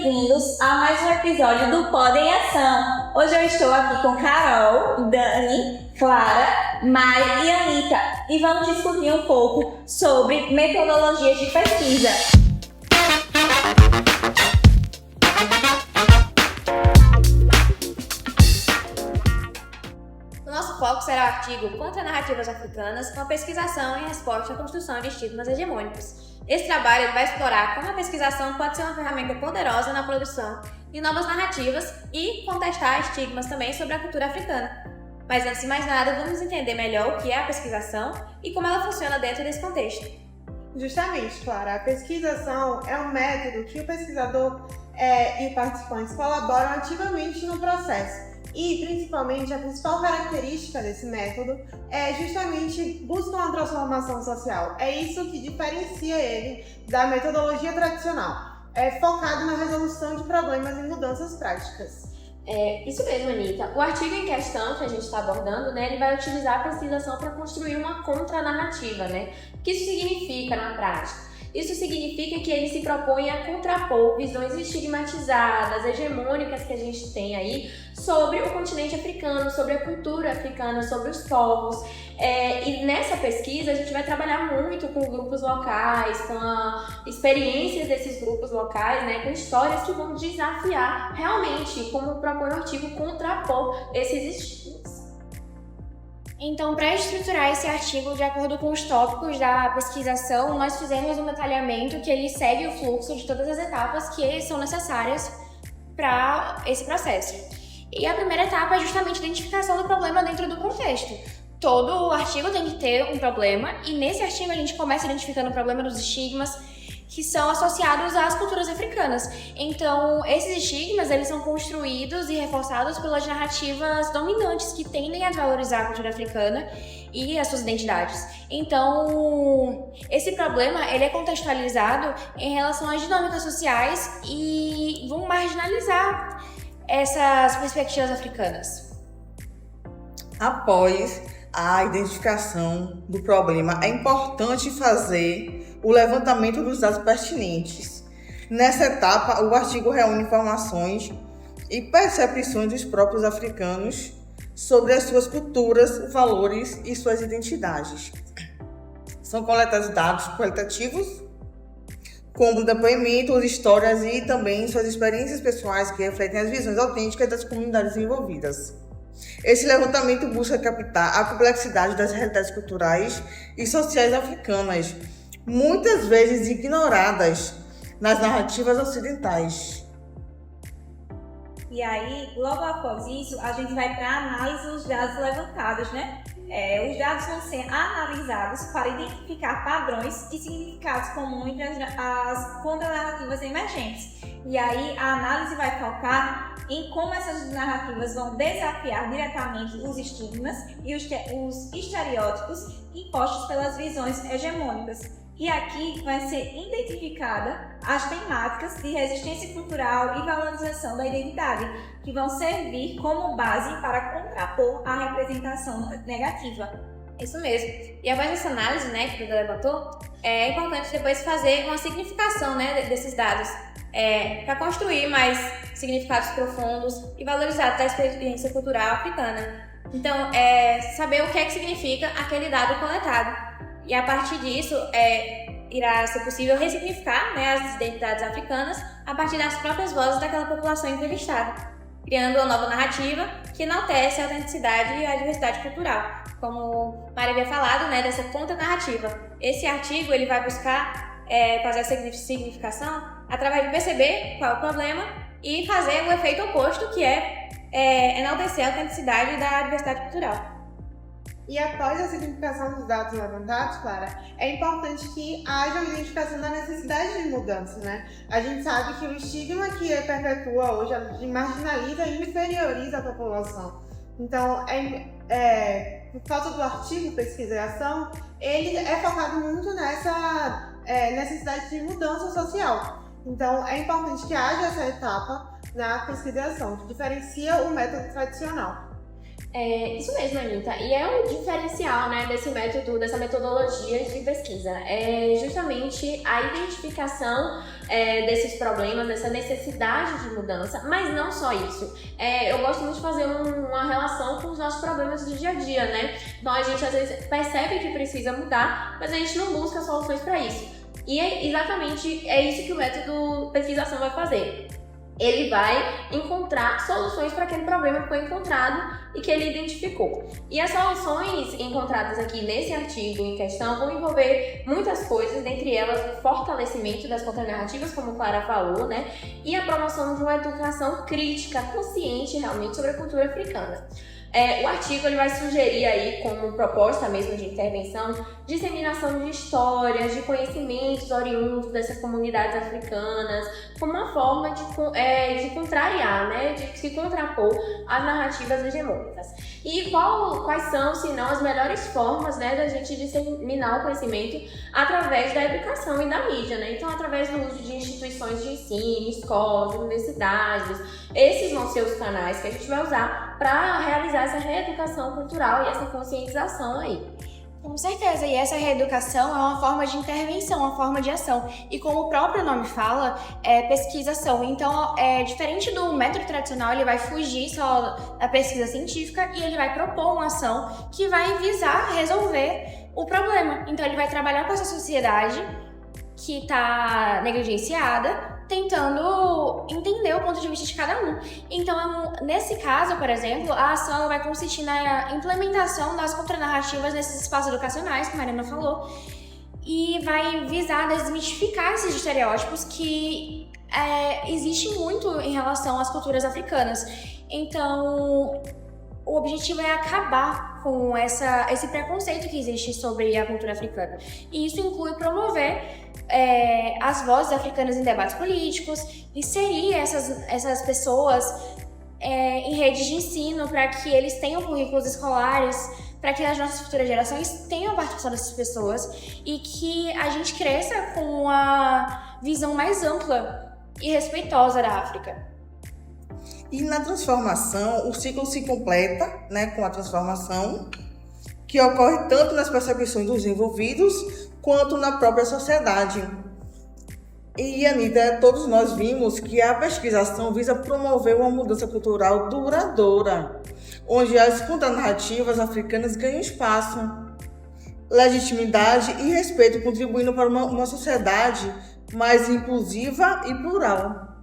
bem-vindos a mais um episódio do Pod em Ação. Hoje eu estou aqui com Carol, Dani, Clara, Mai e Anitta e vamos discutir um pouco sobre metodologias de pesquisa. O nosso foco será o artigo Contra Narrativas Africanas, uma pesquisação em resposta à construção de estigmas hegemônicos. Esse trabalho vai explorar como a pesquisação pode ser uma ferramenta poderosa na produção de novas narrativas e contestar estigmas também sobre a cultura africana. Mas antes de mais nada, vamos entender melhor o que é a pesquisação e como ela funciona dentro desse contexto. Justamente, Clara, a pesquisação é um método que o pesquisador e os participantes colaboram ativamente no processo. E, principalmente, a principal característica desse método é justamente buscar uma transformação social. É isso que diferencia ele da metodologia tradicional, focado na resolução de problemas e mudanças práticas. Isso mesmo, Anitta. O artigo em questão que a gente está abordando, ele vai utilizar a pesquisação para construir uma contranarrativa, O que isso significa na prática? Isso significa que ele se propõe a contrapor visões estigmatizadas, hegemônicas que a gente tem aí sobre o continente africano, sobre a cultura africana, sobre os povos. E nessa pesquisa a gente vai trabalhar muito com grupos locais, com experiências desses grupos locais, com histórias que vão desafiar realmente, como propõe o artigo, contrapor esses estigmas. Então, para estruturar esse artigo de acordo com os tópicos da pesquisação, nós fizemos um detalhamento que ele segue o fluxo de todas as etapas que são necessárias para esse processo. E a primeira etapa é justamente a identificação do problema dentro do contexto. Todo o artigo tem que ter um problema e nesse artigo a gente começa identificando o problema dos estigmas que são associados às culturas africanas. Então, esses estigmas, eles são construídos e reforçados pelas narrativas dominantes que tendem a valorizar a cultura africana e as suas identidades. Então, esse problema, ele é contextualizado em relação às dinâmicas sociais e vão marginalizar essas perspectivas africanas. Após a identificação do problema, é importante fazer o levantamento dos dados pertinentes. Nessa etapa, o artigo reúne informações e percepções dos próprios africanos sobre as suas culturas, valores e suas identidades. São coletados dados qualitativos, como depoimentos, histórias e também suas experiências pessoais que refletem as visões autênticas das comunidades envolvidas. Esse levantamento busca captar a complexidade das realidades culturais e sociais africanas, muitas vezes ignoradas nas narrativas ocidentais. E aí, logo após isso, a gente vai para a análise dos dados levantados, Os dados vão ser analisados para identificar padrões e significados comuns entre as contranarrativas emergentes. E aí, a análise vai focar em como essas narrativas vão desafiar diretamente os estigmas e os estereótipos impostos pelas visões hegemônicas. E aqui vai ser identificada as temáticas de resistência cultural e valorização da identidade, que vão servir como base para contrapor a representação negativa. Isso mesmo. E após essa análise, que o Duda levantou, é importante depois fazer uma significação, desses dados, para construir mais significados profundos e valorizar a experiência cultural africana. Então, saber o que é que significa aquele dado coletado. E a partir disso, irá ser possível ressignificar as identidades africanas a partir das próprias vozes daquela população entrevistada, criando uma nova narrativa que enaltece a autenticidade e a diversidade cultural. Como Maria havia falado, dessa contranarrativa. Esse artigo ele vai buscar fazer a significação através de perceber qual é o problema e fazer o efeito oposto, que é enaltecer a autenticidade da diversidade cultural. E após a significação dos dados levantados, Clara, é importante que haja a identificação da necessidade de mudança, A gente sabe que o estigma que perpetua hoje marginaliza e inferioriza a população. Então, por causa do artigo Pesquisa e Ação, ele é focado muito nessa necessidade de mudança social. Então, é importante que haja essa etapa na pesquisa e ação, que diferencia o método tradicional. Isso mesmo, Anitta. E é um diferencial, né, desse método, dessa metodologia de pesquisa. É justamente a identificação desses problemas, dessa necessidade de mudança, mas não só isso. Eu gosto muito de fazer uma relação com os nossos problemas do dia a dia, né? Então a gente às vezes percebe que precisa mudar, mas a gente não busca soluções para isso. E exatamente é isso que o método pesquisação vai fazer. Ele vai encontrar soluções para aquele problema que foi encontrado e que ele identificou. E as soluções encontradas aqui nesse artigo em questão vão envolver muitas coisas, dentre elas o fortalecimento das contranarrativas, como a Clara falou, né? E a promoção de uma educação crítica, consciente realmente sobre a cultura africana. O artigo ele vai sugerir aí, como proposta mesmo de intervenção, disseminação de histórias, de conhecimentos oriundos dessas comunidades africanas, como uma forma de contrariar, né, de se contrapor às narrativas hegemônicas. E quais são, se não, as melhores formas, né, da gente disseminar o conhecimento através da educação e da mídia, né? Então, através do uso de instituições de ensino, escolas, universidades, esses vão ser os canais que a gente vai usar para realizar essa reeducação cultural e essa conscientização aí. Com certeza, e essa reeducação é uma forma de intervenção, uma forma de ação. E como o próprio nome fala, é pesquisação. Então, diferente do método tradicional, ele vai fugir só da pesquisa científica e ele vai propor uma ação que vai visar resolver o problema. Então, ele vai trabalhar com essa sociedade que está negligenciada, tentando entender o ponto de vista de cada um. Então, nesse caso, por exemplo, a ação vai consistir na implementação das contranarrativas nesses espaços educacionais, que a Mariana falou, e vai visar desmistificar esses estereótipos que existem muito em relação às culturas africanas. Então, o objetivo é acabar com esse preconceito que existe sobre a cultura africana. E isso inclui promover as vozes africanas em debates políticos, inserir essas pessoas em redes de ensino para que eles tenham currículos escolares, para que as nossas futuras gerações tenham a participação dessas pessoas e que a gente cresça com uma visão mais ampla e respeitosa da África. E na transformação, o ciclo se completa, né, com a transformação que ocorre tanto nas percepções dos envolvidos quanto na própria sociedade. E, Anitta, todos nós vimos que a pesquisação visa promover uma mudança cultural duradoura, onde as contranarrativas africanas ganham espaço, legitimidade e respeito, contribuindo para uma sociedade mais inclusiva e plural.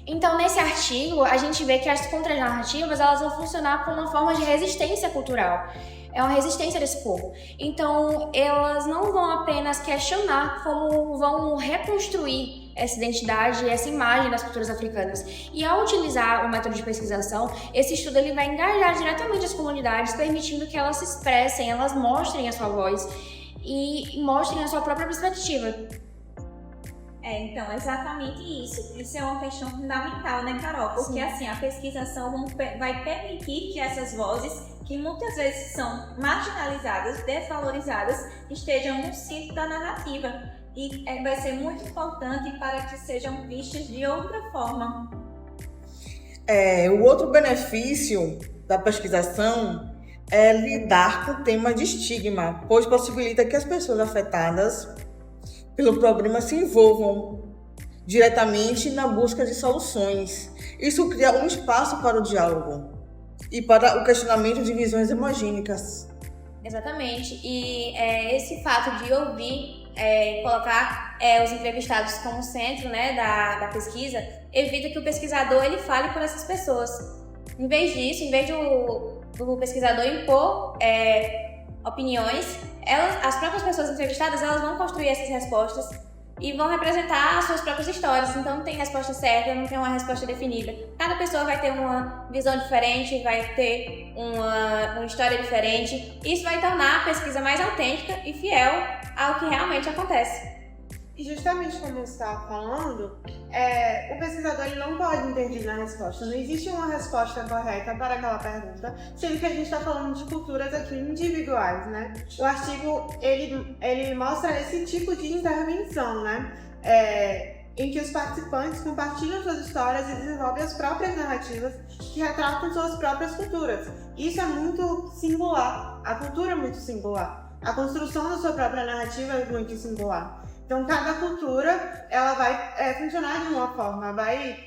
Então, nesse artigo, a gente vê que as contranarrativas elas vão funcionar como uma forma de resistência cultural. É uma resistência desse povo. Então, elas não vão apenas questionar, como vão reconstruir essa identidade, essa imagem das culturas africanas. E ao utilizar o método de pesquisação, esse estudo ele vai engajar diretamente as comunidades, permitindo que elas se expressem, elas mostrem a sua voz e mostrem a sua própria perspectiva. Então, exatamente isso. Isso é uma questão fundamental, né, Carol? Porque, assim, a pesquisação vai permitir que essas vozes, que muitas vezes são marginalizadas, desvalorizadas, estejam no centro da narrativa. E vai ser muito importante para que sejam vistas de outra forma. O outro benefício da pesquisação é lidar com o tema de estigma, pois possibilita que as pessoas afetadas pelo problema se envolvam diretamente na busca de soluções. Isso cria um espaço para o diálogo e para o questionamento de visões hemogênicas. Exatamente. E esse fato de ouvir, colocar os entrevistados como centro, né, da pesquisa, evita que o pesquisador ele fale por essas pessoas. Em vez disso, em vez do pesquisador impor opiniões, as próprias pessoas entrevistadas elas vão construir essas respostas e vão representar as suas próprias histórias. Então não tem resposta certa, não tem uma resposta definida. Cada pessoa vai ter uma visão diferente, vai ter uma história diferente. Isso vai tornar a pesquisa mais autêntica e fiel ao que realmente acontece. E justamente como você estava falando, o pesquisador ele não pode intervir na resposta. Não existe uma resposta correta para aquela pergunta, sendo que a gente está falando de culturas aqui individuais, né? O artigo ele mostra esse tipo de intervenção, né? em que os participantes compartilham suas histórias e desenvolvem as próprias narrativas que retratam suas próprias culturas. Isso é muito singular, a cultura é muito singular, a construção da sua própria narrativa é muito singular. Então, cada cultura ela vai funcionar de uma forma, vai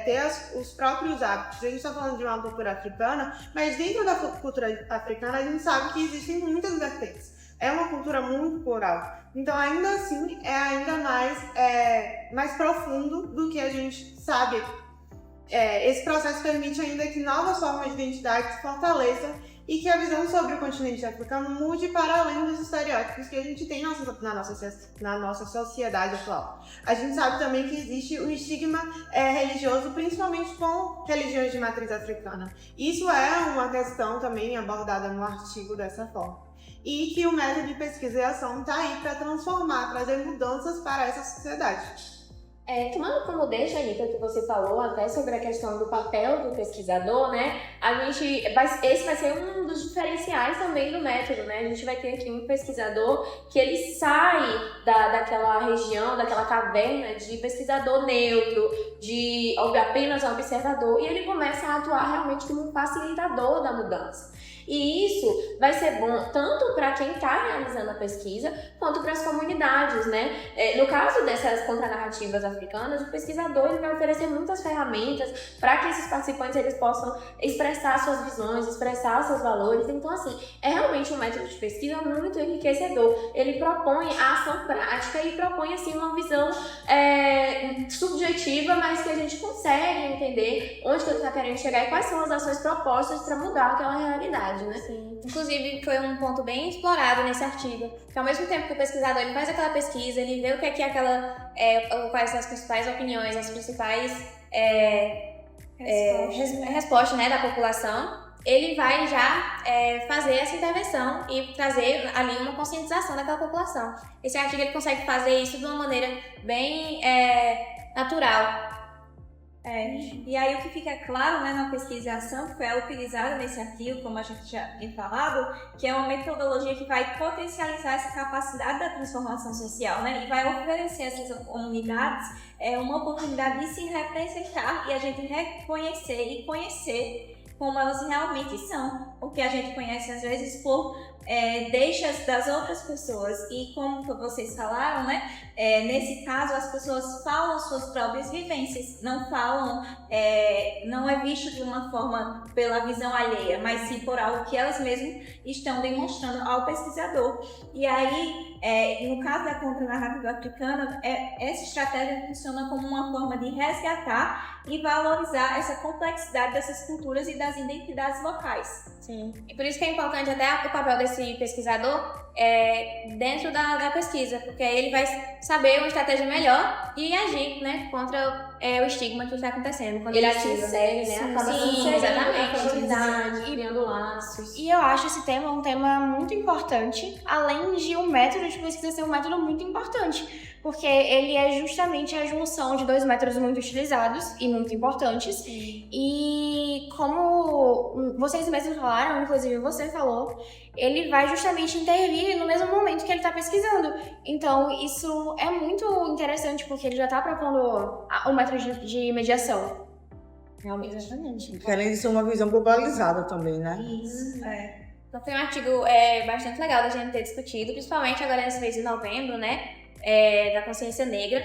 ter os próprios hábitos. A gente está falando de uma cultura africana, mas dentro da cultura africana a gente sabe que existem muitas vertentes. É uma cultura muito plural. Então, ainda assim, é ainda mais profundo do que a gente sabe. Esse processo permite ainda que novas formas de identidade se fortaleçam e que a visão sobre o continente africano mude para além dos estereótipos que a gente tem na nossa sociedade atual. A gente sabe também que existe o estigma religioso, principalmente com religiões de matriz africana. Isso é uma questão também abordada no artigo dessa forma. E que o método de pesquisa e ação está aí para transformar, trazer mudanças para essa sociedade. Tomando como deixa, Anitta, que você falou até sobre a questão do papel do pesquisador, né? Esse vai ser um dos diferenciais também do método, né? A gente vai ter aqui um pesquisador que ele sai daquela região, daquela caverna de pesquisador neutro, de apenas observador, e ele começa a atuar realmente como um facilitador da mudança. E isso vai ser bom tanto para quem está realizando a pesquisa, quanto para as comunidades, né? No caso dessas contranarrativas africanas, o pesquisador ele vai oferecer muitas ferramentas para que esses participantes eles possam expressar suas visões, expressar seus valores. Então, assim, é realmente um método de pesquisa muito enriquecedor. Ele propõe a ação prática e propõe, assim, uma visão subjetiva, mas que a gente consegue entender onde que ele está querendo chegar e quais são as ações propostas para mudar aquela realidade. Né? Sim. Inclusive, foi um ponto bem explorado nesse artigo, que ao mesmo tempo que o pesquisador ele faz aquela pesquisa, ele vê o que é quais são as principais opiniões, as principais respostas, né, da população, ele vai já fazer essa intervenção e trazer ali uma conscientização daquela população. Esse artigo ele consegue fazer isso de uma maneira bem natural. E aí o que fica claro, né, na pesquisação que foi utilizada nesse artigo, como a gente já tem falado, que é uma metodologia que vai potencializar essa capacidade da transformação social, né, e vai oferecer a essas comunidades uma oportunidade de se representar e a gente reconhecer e conhecer como elas realmente são, o que a gente conhece às vezes por deixas das outras pessoas. E como vocês falaram, né, nesse caso as pessoas falam suas próprias vivências, não falam, não é visto de uma forma pela visão alheia, mas sim por algo que elas mesmas estão demonstrando ao pesquisador. E aí, no caso da contranarrativa africana, essa estratégia funciona como uma forma de resgatar e valorizar essa complexidade dessas culturas e das identidades locais. Sim. E por isso que é importante até o papel desse pesquisador dentro da pesquisa, porque aí ele vai saber uma estratégia melhor e agir, né, contra o estigma que está acontecendo. Quando ele se insere, né? Acaba sim, exatamente. A comunidade, criando laços. E eu acho esse tema um tema muito importante, além de um método de pesquisa ser um método muito importante, porque ele é justamente a junção de dois métodos muito utilizados e muito importantes. Sim. E como vocês mesmos falaram, inclusive você falou, ele vai justamente intervir no mesmo momento que ele está pesquisando. Então, isso é muito interessante, porque ele já está propondo um método de mediação. Realmente. Exatamente. Querem ser uma visão globalizada também, né? Isso. Então, foi um artigo bastante legal da gente ter discutido, principalmente agora nesse mês de novembro, né? Da consciência negra.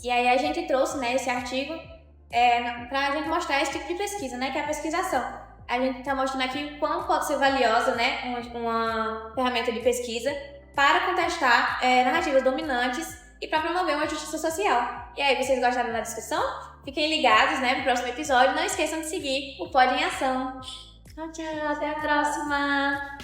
E aí a gente trouxe, né, esse artigo para a gente mostrar esse tipo de pesquisa, né? Que é a pesquisação. A gente está mostrando aqui quão pode ser valiosa, né, uma ferramenta de pesquisa para contestar narrativas dominantes e para promover uma justiça social. E aí, vocês gostaram da discussão? Fiquem ligados, né, pro próximo episódio. Não esqueçam de seguir o Pod em Ação. Tchau, tchau. Até a próxima!